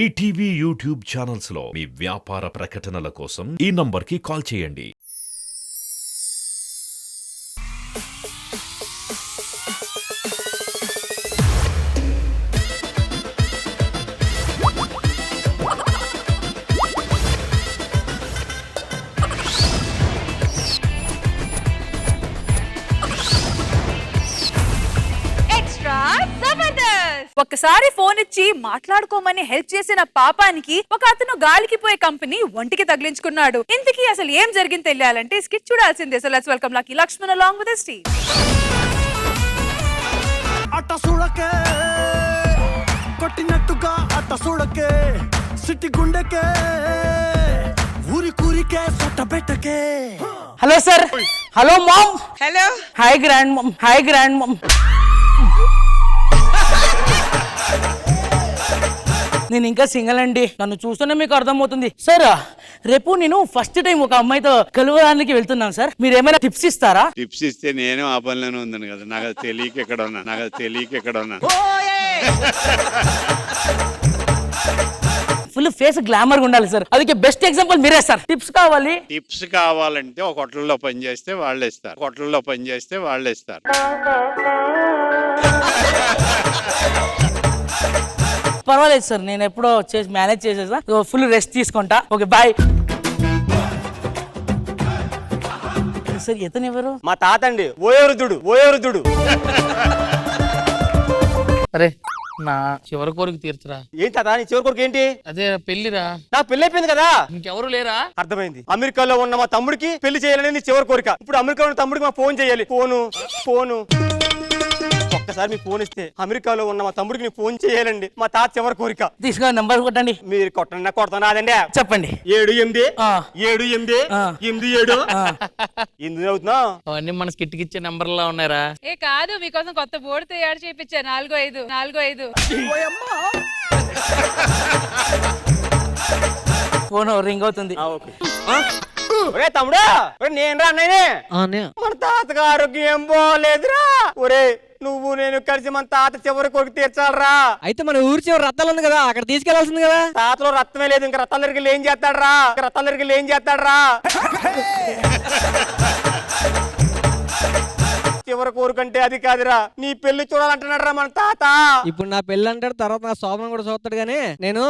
ETV YouTube channels లో మీ వ్యాపార ప్రకటనల కోసం ఈ నంబర్కి కాల్ చేయండి. ఒక్కసారి ఫోన్ ఇచ్చి మాట్లాడుకోమని హెల్ప్ చేసిన పాపానికి ఒక అతను గాలికి పోయే కంపెనీ ఒంటికి తగిలించుకున్నాడు. ఇంతకీ అసలు ఏం జరిగింది తెలియాలంటే స్కిట్ చూడాల్సిందే. So let's welcome Lucky Lakshman along with his team. అట్ట సుడకే కొట్టినట్టుగా అట్ట సుడకే సిటీ గుండెకే ఊరి కూరికే సొట్ట పెట్టకే. Hello sir. Hello mom. Hello. Hi grand mom. Hi grand mom. నేను ఇంకా సింగల్ అండి. నన్ను చూస్తూనే మీకు అర్థమవుతుంది. సార్ రేపు నేను ఫస్ట్ టైం ఒక అమ్మాయితో కలవడానికి వెళ్తున్నాను సార్. మీరు ఏమైనా టిప్స్ ఇస్తారా? టిప్స్ ఇస్తే నేను ఆ పనిలోనే ఉందని కదా. నాకు అది తెలియక ఎక్కడ ఉన్నా ఫుల్ ఫేస్ గ్లామర్ గా ఉండాలి సార్. అందుకే బెస్ట్ ఎగ్జాంపుల్ మీరే సార్. టిప్స్ కావాలి. టిప్స్ కావాలంటే ఒక హోటల్లో పని చేస్తే వాళ్ళే ఇస్తారు. పర్వాలేదు సార్, నేను ఎప్పుడో చేసి మేనేజ్ చేసేసా. ఫుల్ రెస్ట్ తీసుకుంటా. Okay bye sir. ఎతను ఎవరు? మా తాత అండి. ఓయోరుదుడు. అరే నా చివరి కోరిక తీర్చరా. ఏంటి తాత నీ చివరి కోరిక ఏంటి? అదే పెళ్లిరా. నాకు పెళ్లి అయిపోయింది కదా. ఇంకెవరు లేరా? అర్థమైంది. అమెరికాలో ఉన్న మా తమ్ముడికి పెళ్లి చేయాలని నీ చివరి కోరిక. ఇప్పుడు అమెరికాలో ఉన్న తమ్ముడికి మా ఫోన్ చేయాలి. ఫోను ఒక్కసారి మీ ఫోన్ ఇస్తే అమెరికాలో ఉన్న మా తమ్ముడికి నేను ఫోన్ చేయాలండి. మా తాత చివరి కోరిక. తీసుకుని నెంబర్ కొట్టండి. మీరు కొట్టను రాదండి. చెప్పండి. 7 8 ఎందుకు అవుతున్నావు? అవన్నీ మన కిట్కిచ్చే నంబర్లా ఉన్నారా? ఏ కాదు, మీకోసం కొత్త బోర్డు తయారు చేయించా. 45 ఫోన్ రింగ్ అవుతుంది. ఒరే తమ్ముడా, నేను రా అన్నయ్యనే. మన తాతగా ఆరోగ్యం ఏం బాగోలేదురా. ఒరే నువ్వు నేను కలిసి మన తాత చివరి కోరిక తీర్చాలరా. అయితే మన ఊరి చివరి రత్తాలు ఉంది కదా, అక్కడ తీసుకెళ్లాల్సింది కదా. తాతలో రక్తమే లేదు, ఇంకా రత్తాల దగ్గర ఏం చేస్తాడరా. చివరి కోరికంటే అది కాదురా, నీ పెళ్లి చూడాలంటున్నాడు రా మన తాత. ఇప్పుడు నా పెళ్లి అంటాడు, తర్వాత నా శోభనం కూడా చూస్తాడు. గానీ నేను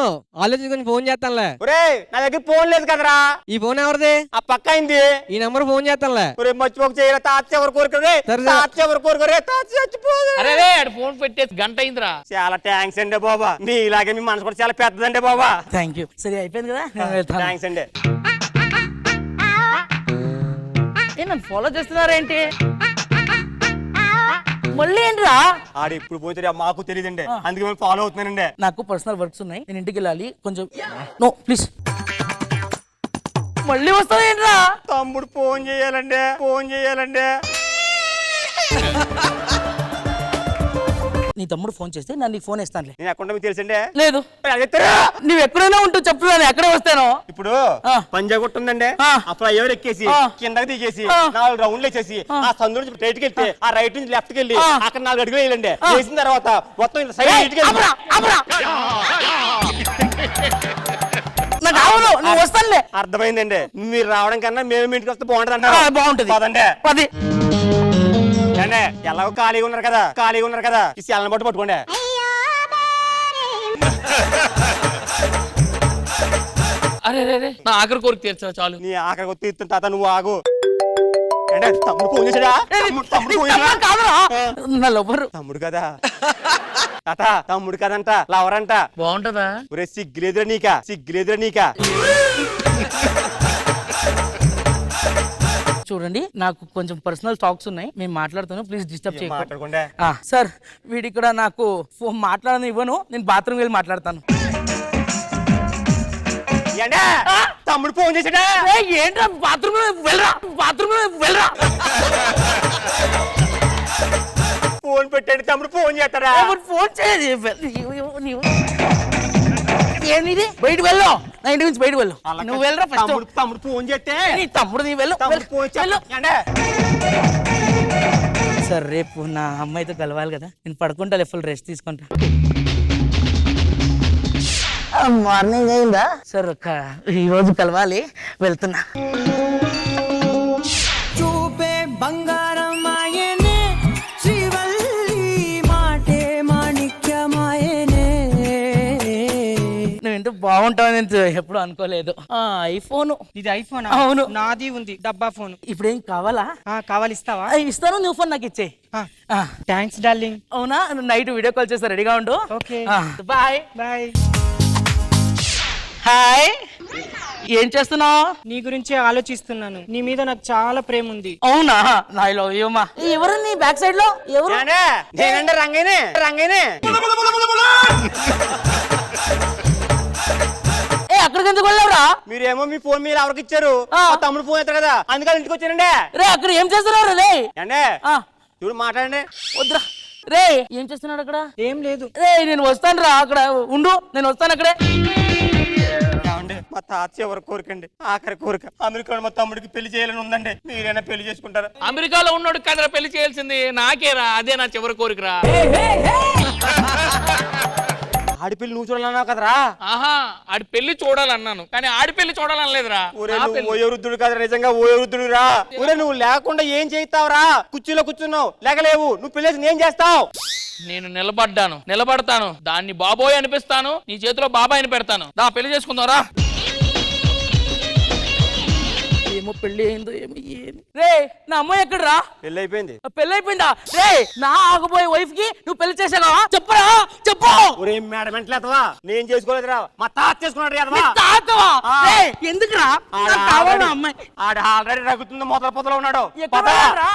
ఆలోచించుకొని ఫోన్ చేస్తానులే. ఒరే నా దగ్గర ఫోన్ లేదు కదరా. ఈ ఫోన్ ఎవరిది? ఆ పక్క అయింది. ఈ నెంబర్ ఫోన్ చేస్తానులే. ఒరే మర్చిపోక చేయరా. తాత చివరి కోరిక రే. తాత చచ్చిపోదు. అరే ఫోన్ పెట్టే గంట అయిందిరా. చాలా థ్యాంక్స్ అండి బాబా. మీ ఇలాగే మీ మనసు కూడా చాలా పెద్దదండి బాబా. Thank you. సరే అయిపోయింది కదా. థ్యాంక్స్ అండి. నన్ను ఫాలో చేస్తున్నారేంటి? మళ్ళీ ఏంట్రా? ఆడు ఇప్పుడు పోతే మాకు తెలియదండి, అందుకే మేము ఫాలో అవుతున్నానండి. నాకు పర్సనల్ వర్క్స్ ఉన్నాయి, నేను ఇంటికి వెళ్ళాలి. కొంచెం నో ప్లీజ్. మళ్ళీ వస్తావు ఏంట్రా? తమ్ముడు ఫోన్ చేయాలండి. నీ తమ్ముడు ఫోన్ చేస్తే నన్ను నీకు ఫోన్ ఇస్తానులే. నేను ఎక్కడ మీకు తెలుసండి? లేదు, నువ్వు ఎక్కడైనా ఉంటూ చెప్తున్నాను. ఎక్కడ వస్తాను? ఇప్పుడు పంజాగుట్ట ఉందండి. అప్పుడు ఎవరు ఎక్కేసి కిందకి దిగేసి 4 రౌండ్లు వేసేసి ఆ సందు నుంచి రైట్ కి వెళ్తే ఆ రైట్ నుంచి లెఫ్ట్ కి వెళ్ళి అక్కడ 4 అడుగులు వేయాలండి. వేసిన తర్వాత మొత్తం సైడ్ నువ్వు వస్తానులే. అర్థమైందండి. మీరు రావడం కన్నా మేము ఇంటికి వస్తే బాగుంటది అంటారు. బాగుంటది పదండి. పది ఎలాగో ఖాళీగా ఉన్నారు కదా, ఈ సెల్ని బట్టి పట్టుకోండి. అరే నా ఆఖరి కోరిక తీర్చరా చాలు. నీ ఆఖరికి తీర్చుతున్న తాత నువ్వు ఆగు. తమ్ముడు ఫోన్ చేసాడా? తమ్ముడు కదా తాత. తమ్ముడు కదంట, లవరంట. బాగుంటదా? ఒరే సిగ్గులేదురా నీకా. చూడండి, నాకు కొంచెం పర్సనల్ టాక్స్ ఉన్నాయి, మేము మాట్లాడుతాను. ప్లీజ్ డిస్టర్బ్ చేయకుండా. సార్ వీడి ఇక్కడ నాకు ఫోన్ మాట్లాడని ఇవ్వను. నేను బాత్రూమ్ వెళ్ళి మాట్లాడతాను. తమ్ముడు ఫోన్ చేసాడా? ఏంట్రా? బాత్రూమ్ వెళ్ళరా. ఫోన్ పెట్టండి. తమ్ముడు ఫోన్ చేస్తాడా? ఫోన్ చేయదు. ఏమిది? బయటకు వెళ్ళు. నా ఇంటి నుంచి బయటకు వెళ్ళు. నువ్వు వెళ్ళరా ఫస్ట్. తమ్ముడు ఫోన్ చేస్తే నీ తమ్ముడు నీ వెళ్ళు. సార్ రేపు నా అమ్మాయితో కలవాలి కదా, నేను పడుకుంటా. ఫుల్ రెస్ట్ తీసుకుంటా. మార్నింగ్ అయిందా సార్? ఈ రోజు కలవాలి, వెళ్తున్నా. చూపే బంగారం ఆయనే, శ్రీవల్లి మాటే మాణిక్యమాయనే. నువ్వు ఎంత బాగుంటావని ఎప్పుడు అనుకోలేదు. ఐఫోన్. ఇది ఐఫోన్? అవును. నాది ఉంది డబ్బా ఫోన్. ఇప్పుడు ఏం కావాలా? కావాలి, ఇస్తావా? ఇస్తాను, నువ్వు ఫోన్ నాకు ఇచ్చే. Thanks darling. అవునా? నైట్ వీడియో కాల్ చేస్తా, రెడీగా ఉండు. Okay, bye. బాయ్. హాయ్, ఏం చేస్తున్నావు? నీ గురించి ఆలోచిస్తున్నాను. నీ మీద నాకు చాలా ప్రేమ ఉంది. అవునా? నా లవ్ యూ మా. ఎవరు నీ బ్యాక్ సైడ్ లో? ఎవరు? నేనంటే రంగైనే. అక్కడికి ఎందుకు వెళ్ళావురా? మీరేమో మీ ఫోన్ మీరు ఎవరికి ఇచ్చారు? మా తమ్ముడు ఫోన్ ఎత్తారు కదా, అందుకని ఇంటికి వచ్చానండి. రే అక్కడ ఏం చేస్తున్నారు రే? అండి చూడు, మాట్లాడండి. వద్దురా. రే ఏం చేస్తున్నాడు అక్కడ? ఏం లేదు. రే నేను వస్తాను రా, అక్కడ ఉండు, నేను వస్తాను అక్కడే. మా తాత ఎవరి కోరికండి, ఆఖరి కోరిక. అమెరికాలో మా తమ్ముడికి పెళ్లి చేయాలని ఉందండి, మీరైనా పెళ్లి చేసుకుంటారా? అమెరికాలో ఉన్నాడు కదరా పెళ్లి చేయాల్సింది, నాకేరా, అదే నా చివరి కోరికరా. ఆడిపిల్లి నువ్వు చూడాలన్నావు కదరా? ఆహా, ఆడి పెళ్లి చూడాలన్నాను కానీ ఆడి పెళ్లి చూడాలనలేదురా. ఊరే నువ్వు ఓయో వృద్ధుడు కాదు, నిజంగా ఓయో వృద్ధుడు రా. ఊరే నువ్వు లేకుండా ఏం చేస్తావురా? కుర్చీలో కూర్చున్నావు, లేకలేవు. నువ్వు పెళ్లి ఏం చేస్తావు? నేను నిలబడతాను, దాన్ని బాబోయ్ అనిపిస్తాను, నీ చేతిలో బాబాయ్ అని పెడతాను. దా పెళ్లి చేసుకుందాంరా. ఏమో పెళ్లి అయిందో ఏమో. రే నా అమ్మాయి ఎక్కడరా? పెళ్లి అయిపోయింది. పెళ్లి అయిపోయిందా? రే నా ఆగబోయే వైఫ్ కి నువ్వు పెళ్లి చేసావా? చెప్పురా, చెప్పు. ఒరే మేడం ఎంట్లేదవా, నేను చేసుకోలేదురా, మా తాత చేసుకున్నాడు. తాతవా? రే ఎందుకురా? నాకు కావాలా అమ్మాయి? ఆడ ఆల్రెడీ రగుతుంది, మొదల పొదలో ఉన్నాడు. ఎక్కడ ఉన్నారా?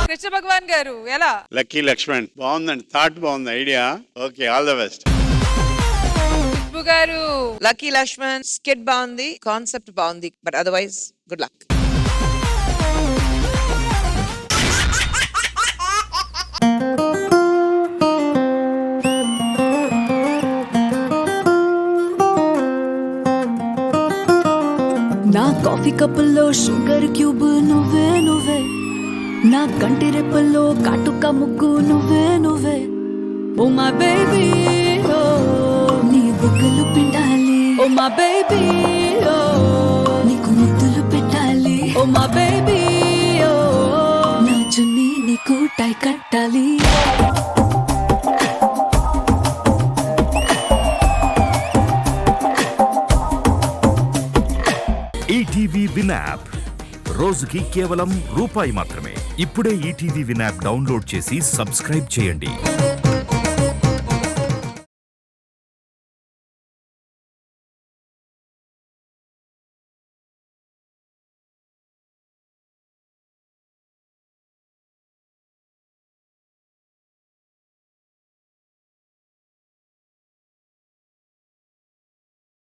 కృష్ణ భగవాన్ గారు ఎలా? లక్కీ లక్ష్మణ్ బాగుందండి, థాట్ బాగుంది, idea. Okay, all the best. Khushbu గారు లక్కీ లక్ష్మణ్ స్కిట్ బాగుంది, కాన్సెప్ట్ బాగుంది, బట్ అదర్వైజ్ గుడ్ లక్. నా కాఫీ కప్పుల్లో షుగర్ క్యూబ్ నువ్వే నువ్వే, నా కంటి రెప్పల్లో కాటుక ముగ్గు నువ్వే నువ్వే. ఓ మై బేబీ ఓ నీ బుగ్గలు పిండాలి. ఓ మై బేబీ ఓ నీకు ముద్దులు పెట్టాలి. ఓ మై బేబీ ఓ నా చున్నీ నీకు టై కట్టాలి. ఈటీవీ విన్ యాప్ రోజుకి కేవలం రూపాయి మాత్రమే. ఇప్పుడే ఈటీవీ విన్ యాప్ డౌన్లోడ్ చేసి సబ్స్క్రైబ్ చేయండి.